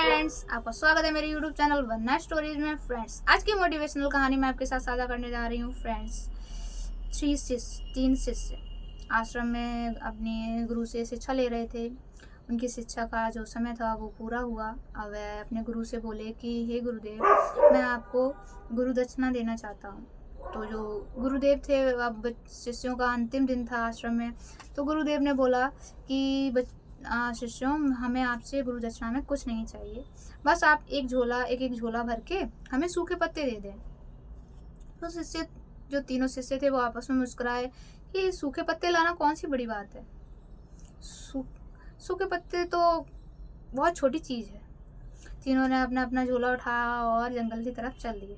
Friends, आपका स्वागत है मेरे यूट्यूब चैनल वरना स्टोरीज में। फ्रेंड्स, आज की मोटिवेशनल कहानी मैं आपके साथ साझा करने जा रही हूँ। फ्रेंड्स, तीन शिष्य आश्रम में अपने गुरु से शिक्षा ले रहे थे। उनकी शिक्षा का जो समय था वो पूरा हुआ। अब वह अपने गुरु से बोले कि हे गुरुदेव, मैं आपको गुरु दक्षिणा देना चाहता हूँ। तो जो गुरुदेव थे, अब शिष्यों का अंतिम दिन था आश्रम में, तो गुरुदेव ने बोला कि शिष्यों, हमें आपसे गुरु दक्षिणा में कुछ नहीं चाहिए, बस आप एक झोला भर के हमें सूखे पत्ते दे दें। तो जो तीनों शिष्य थे वो आपस में मुस्कुराए कि सूखे पत्ते लाना कौन सी बड़ी बात है, सूखे पत्ते तो बहुत छोटी चीज़ है। तीनों ने अपना अपना झोला उठाया और जंगल की तरफ चल दिए।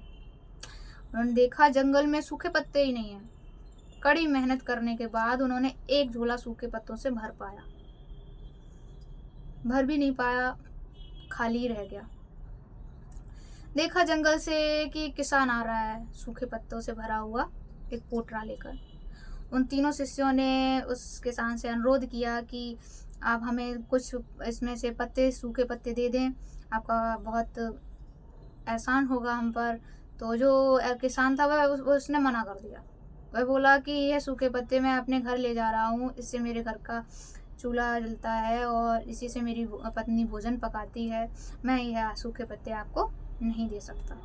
उन्होंने देखा जंगल में सूखे पत्ते ही नहीं है। कड़ी मेहनत करने के बाद उन्होंने एक झोला सूखे पत्तों से भर भी नहीं पाया, खाली रह गया। देखा जंगल से कि किसान आ रहा है सूखे पत्तों से भरा हुआ एक पोटला लेकर। उन तीनों शिष्यों ने उस किसान से अनुरोध किया कि आप हमें कुछ इसमें से सूखे पत्ते दे दें, आपका बहुत एहसान होगा हम पर। तो जो किसान था वह उसने मना कर दिया। वह बोला कि यह सूखे पत्ते मैं अपने घर ले जा रहा हूँ, इससे मेरे घर का चूल्हा जलता है और इसी से मेरी पत्नी भोजन पकाती है, मैं यह सूखे पत्ते आपको नहीं दे सकता।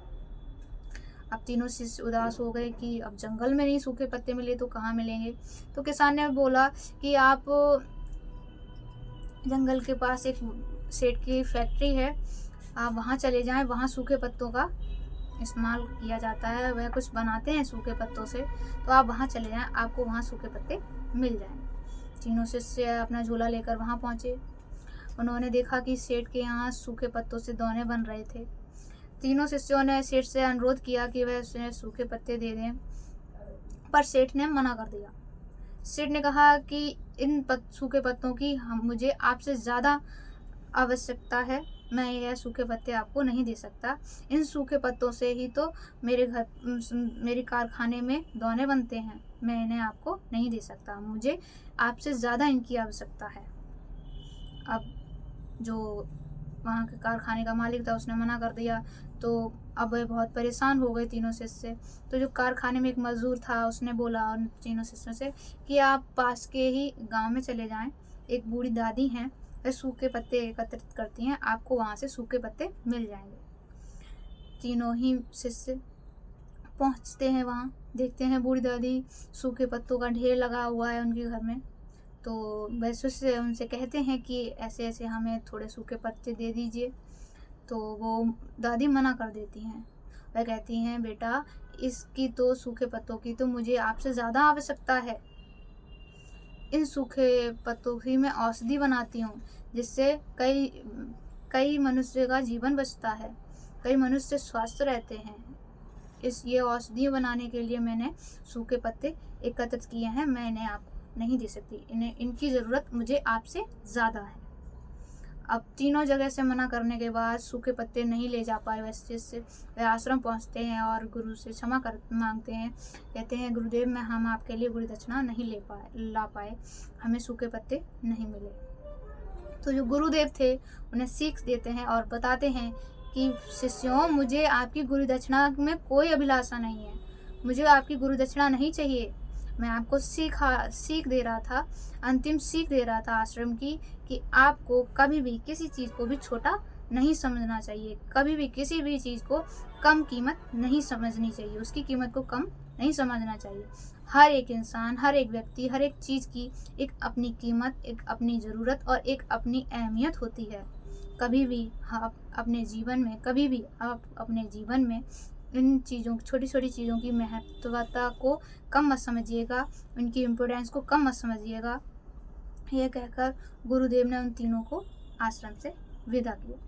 अब तीनों शिष्य उदास हो गए कि अब जंगल में नहीं सूखे पत्ते मिले तो कहाँ मिलेंगे। तो किसान ने बोला कि आप जंगल के पास एक सेठ की फैक्ट्री है, आप वहाँ चले जाएं, वहाँ सूखे पत्तों का इस्तेमाल किया जाता है, वह कुछ बनाते हैं सूखे पत्तों से, तो आप वहाँ चले जाएं, आपको वहाँ सूखे पत्ते मिल जाएंगे। तीनों शिष्य अपना झोला लेकर वहाँ पहुँचे। उन्होंने देखा कि सेठ के यहाँ सूखे पत्तों से दोने बन रहे थे। तीनों शिष्यों ने सेठ से अनुरोध किया कि वह उन्हें सूखे पत्ते दे दें, पर सेठ ने मना कर दिया। सेठ ने कहा कि इन सूखे पत्तों की मुझे आपसे ज़्यादा आवश्यकता है, मैं यह सूखे पत्ते आपको नहीं दे सकता। इन सूखे पत्तों से ही तो मेरे कारखाने में दोने बनते हैं, मैं इन्हें आपको नहीं दे सकता, मुझे आपसे ज़्यादा इनकी आवश्यकता है। अब जो वहाँ के कारखाने का मालिक था उसने मना कर दिया। तो अब वह बहुत परेशान हो गए तीनों शिष्य। तो जो कारखाने में एक मजदूर था उसने बोला उन तीनों शिष्यों से कि आप पास के ही गांव में चले जाएं, एक बूढ़ी दादी हैं, वह सूखे पत्ते एकत्रित करती हैं, आपको वहाँ से सूखे पत्ते मिल जाएंगे। तीनों ही शिष्य पहुँचते हैं वहाँ, देखते हैं बूढ़ी दादी सूखे पत्तों का ढेर लगा हुआ है उनके घर में। तो वह शिष्य उनसे कहते हैं कि ऐसे ऐसे हमें थोड़े सूखे पत्ते दे दीजिए। तो वो दादी मना कर देती हैं। वह कहती हैं, बेटा, इसकी तो सूखे पत्तों की तो मुझे आपसे ज़्यादा आवश्यकता है। इन सूखे पत्तों की मैं औषधि बनाती हूँ, जिससे कई मनुष्य का जीवन बचता है, कई मनुष्य स्वस्थ रहते हैं। ये औषधि बनाने के लिए मैंने सूखे पत्ते एकत्रित किए हैं, मैं इन्हें आपको नहीं दे सकती, इनकी ज़रूरत मुझे आपसे ज़्यादा है। अब तीनों जगह से मना करने के बाद सूखे पत्ते नहीं ले जा पाए वह आश्रम पहुंचते हैं और गुरु से क्षमा मांगते हैं। कहते हैं, गुरुदेव, हम आपके लिए गुरु दक्षिणा नहीं ला पाए, हमें सूखे पत्ते नहीं मिले। तो जो गुरुदेव थे उन्हें सीख देते हैं और बताते हैं कि शिष्यों, मुझे आपकी गुरु दक्षिणा में कोई अभिलाषा नहीं है, मुझे आपकी गुरु दक्षिणा नहीं चाहिए। मैं आपको सीख दे रहा था, अंतिम सीख दे रहा था आश्रम की, कि आपको कभी भी किसी चीज़ को भी छोटा नहीं समझना चाहिए, कभी भी किसी भी चीज़ को कम कीमत नहीं समझनी चाहिए, उसकी कीमत को कम नहीं समझना चाहिए। हर एक इंसान, हर एक व्यक्ति, हर एक चीज़ की एक अपनी कीमत, एक अपनी ज़रूरत और एक अपनी अहमियत होती है। कभी भी आप अपने जीवन में इन छोटी छोटी चीज़ों की महत्वता को कम मत समझिएगा, उनकी इम्पोर्टेंस को कम मत समझिएगा। यह कहकर गुरुदेव ने उन तीनों को आश्रम से विदा किया।